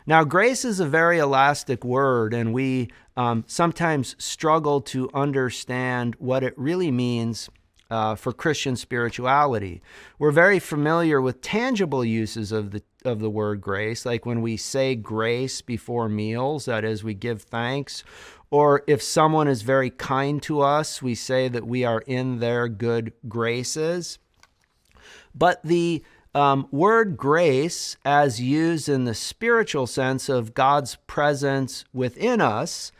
Now, grace is a very elastic word, and we sometimes struggle to understand what it really means for Christian spirituality. We're very familiar with tangible uses of the word grace, like when we say grace before meals, that is, we give thanks. Or if someone is very kind to us, we say that we are in their good graces. But the word grace, as used in the spiritual sense of God's presence within us,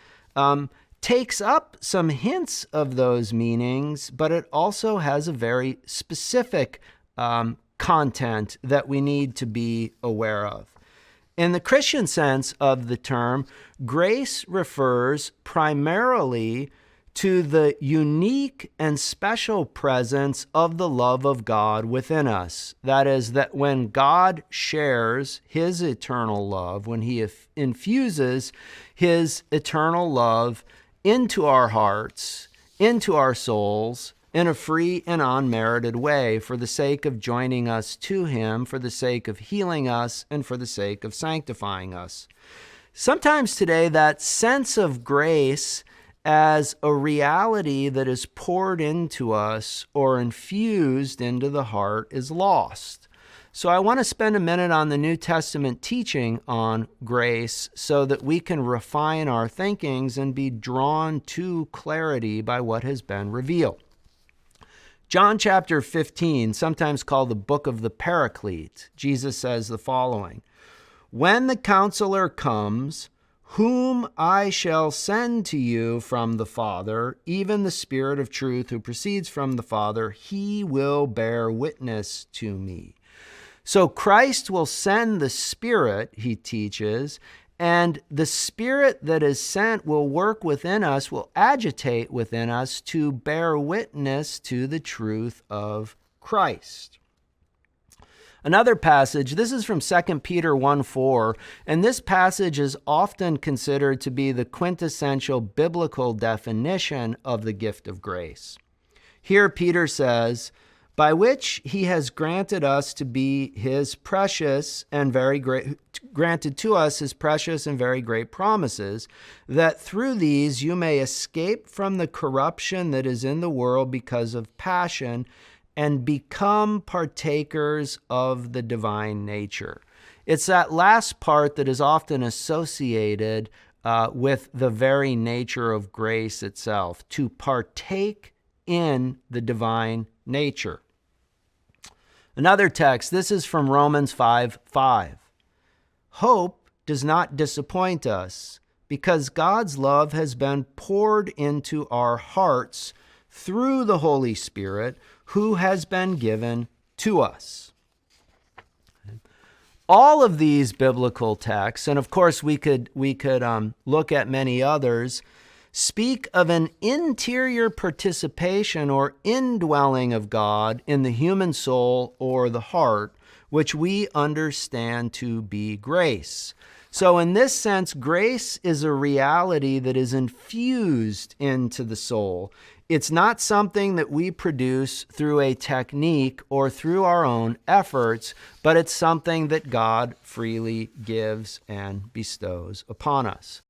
takes up some hints of those meanings, but it also has a very specific content that we need to be aware of. In the Christian sense of the term, grace refers primarily to the unique and special presence of the love of God within us. That is, that when God shares His eternal love, when He infuses His eternal love into our hearts, into our souls, in a free and unmerited way, for the sake of joining us to Him, for the sake of healing us, and for the sake of sanctifying us. Sometimes today, that sense of grace as a reality that is poured into us or infused into the heart is lost. So I want to spend a minute on the New Testament teaching on grace so that we can refine our thinkings and be drawn to clarity by what has been revealed. John chapter 15, sometimes called the book of the Paraclete, Jesus says the following: "When the Counselor comes, whom I shall send to you from the Father, even the Spirit of truth who proceeds from the Father, He will bear witness to me." So Christ will send the Spirit, he teaches, and the Spirit that is sent will work within us, will agitate within us to bear witness to the truth of Christ. Another passage, this is from 2 Peter 1:4, and this passage is often considered to be the quintessential biblical definition of the gift of grace. Here Peter says, "By which He has granted us to be His precious and very great, granted to us His precious and very great promises, that through these you may escape from the corruption that is in the world because of passion, and become partakers of the divine nature." It's that last part that is often associated with the very nature of grace itself, to partake in the divine nature. Another text, this is from Romans 5:5. "Hope does not disappoint us, because God's love has been poured into our hearts through the Holy Spirit, who has been given to us." All of these biblical texts, and of course we could look at many others, speak of an interior participation or indwelling of God in the human soul or the heart, which we understand to be grace. So in this sense, grace is a reality that is infused into the soul. It's not something that we produce through a technique or through our own efforts, but it's something that God freely gives and bestows upon us.